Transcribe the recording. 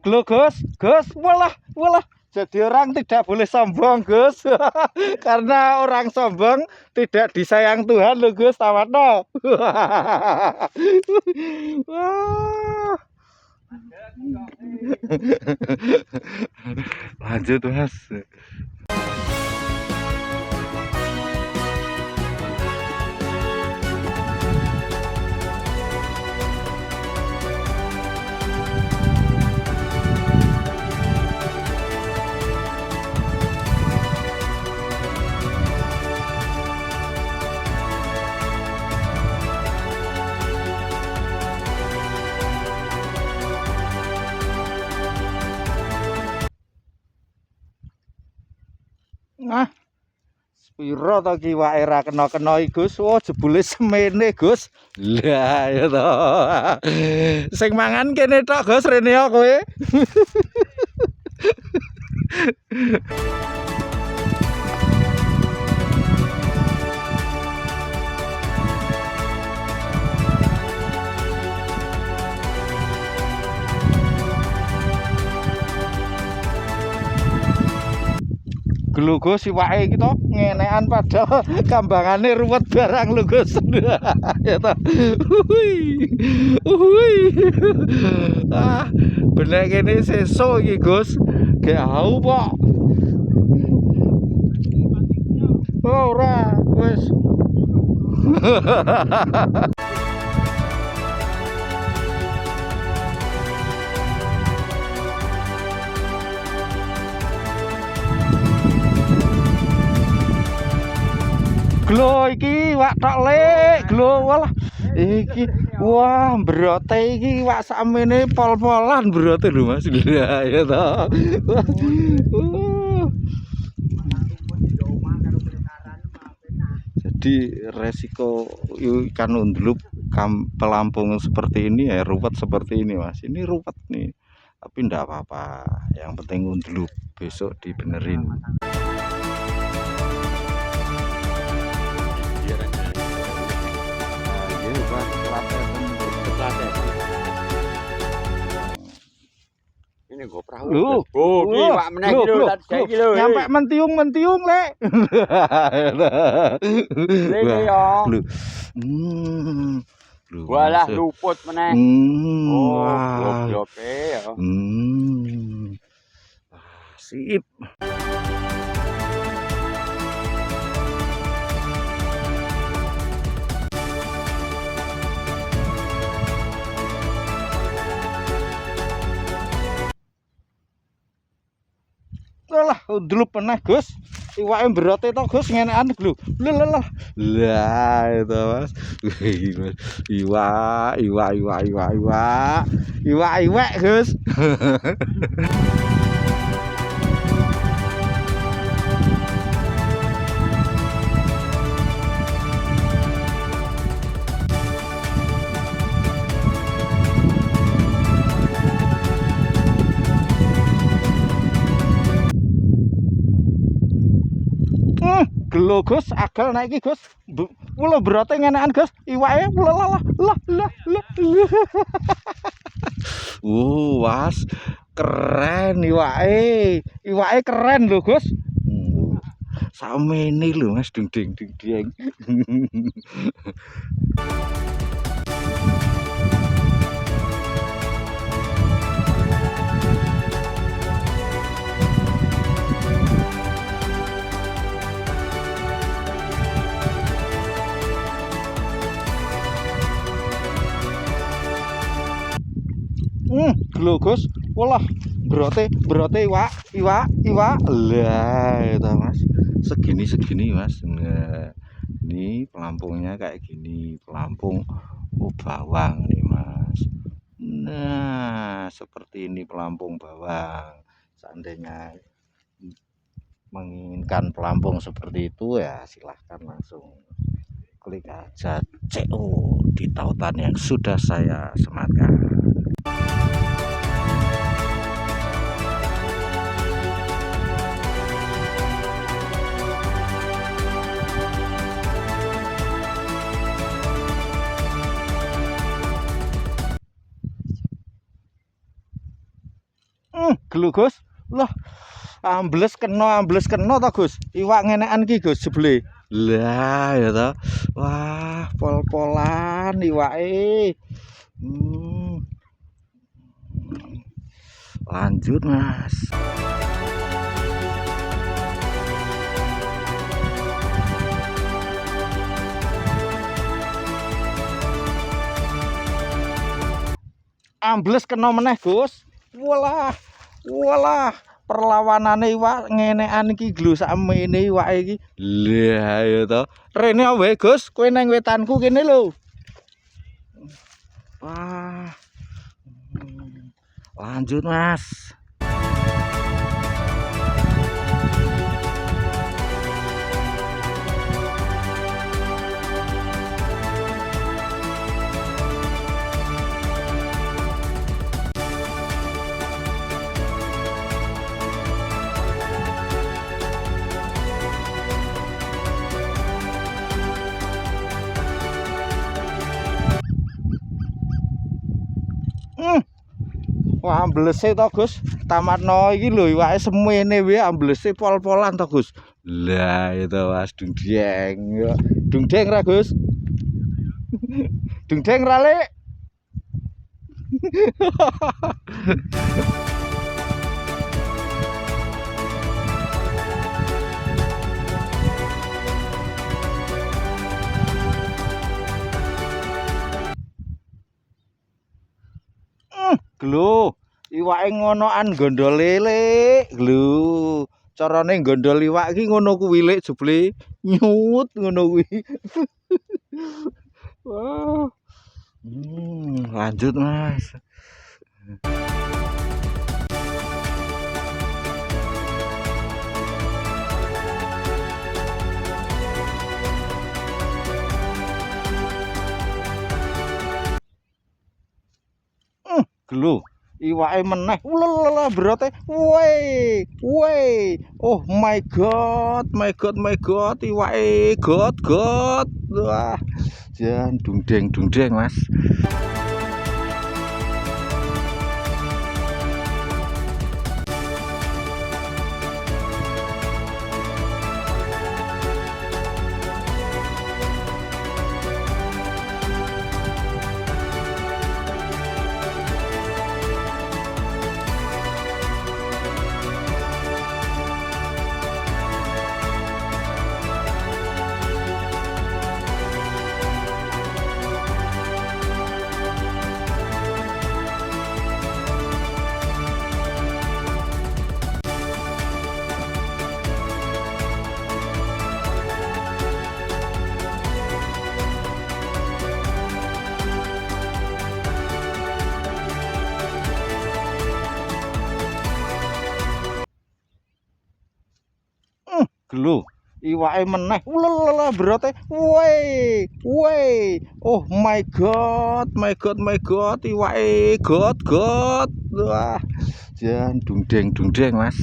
Glo Gus, Gus, walah, walah. Jadi orang tidak boleh sombong, Gus. Karena orang sombong tidak disayang Tuhan, lo Gus. Tamat no. Wah. Lanjut, Mas. Nah, spiro to ki wae ra kena-kena iki Gus. Oh, jebule semene Gus. Lah ya to. Sing mangan kene tok Gus rene yo kowe. Lho Gus iwake iki to ngenekan padahal kambangane ruwet barang lho Gus. Ya to. Ah, bener kene sesuk iki Gus. Gek hau kok. Oh, ora, wis. Glo iki wak tok lek, glo walah. Iki wah brote iki wak sakmene pol-polan brote lho Mas. Lah ya to. Jadi resiko ikan undulup pelampung seperti ini ya ruwet seperti ini Mas. Ini ruwet nih. Tapi enggak apa-apa. Yang penting undulup besok dibenerin. Ini gue perahu. Lu, Pak meneh iki lho, saiki lho. nyampe mentiung lek. Lek yo. Lu. Walah luput meneh. Oh, Wah. goblok ya. Sip. Lah, dulu pernah Gus. Iwake berote to Gus ngenekan lho. Lah. Lah itu Mas. Iwak Gus. Gelo Gus, agal naik iki Gus. Mula berote ngenekan Gus. Iwake lah. Was keren iwake. Iwake keren lho Gus. Samene lho Mas ding. Gelo Gus, walah berote iwak. Lah itu Mas. Segini Mas. Nah, ini pelampungnya kayak gini, pelampung bawang nih Mas. Nah, seperti ini pelampung bawang. Seandainya menginginkan pelampung seperti itu ya silahkan langsung klik aja CO di tautan yang sudah saya sematkan. gelu Gus. Lah, ambles kena to Gus. Iwak ngenekan ki Gus jebule. Lah ya to. Wah, pol-polan iwake. Lanjut, Mas. Ambles kena meneh Gus. Walah, perlawanane iwak ngenekan iki glu sakmene iwake iki. Lah ya to. Rene wae Gus, kowe nang wetanku kene lho. Wah. Lanjut, Mas. Wah, amblese to Gus. Tamatno iki lho iwake semene wae amblese pol-polan to Gus. Lah itu Mas dungdeng. Dungdeng ra Gus? Dungdeng ra Lek? Glu, iwake ngonoan gondole Lek. Glu. Carane gondol iwak iki ngono kuwi Lek jebule nyut ngono kuwi. Wah. Lanjut, Mas. Gelu iwake meneh ulala berote woi oh my god iwake god wah jan dungdeng Mas. Gelu iwake meneh ulala berote woi oh my god iwake god wah jan dungdeng Mas.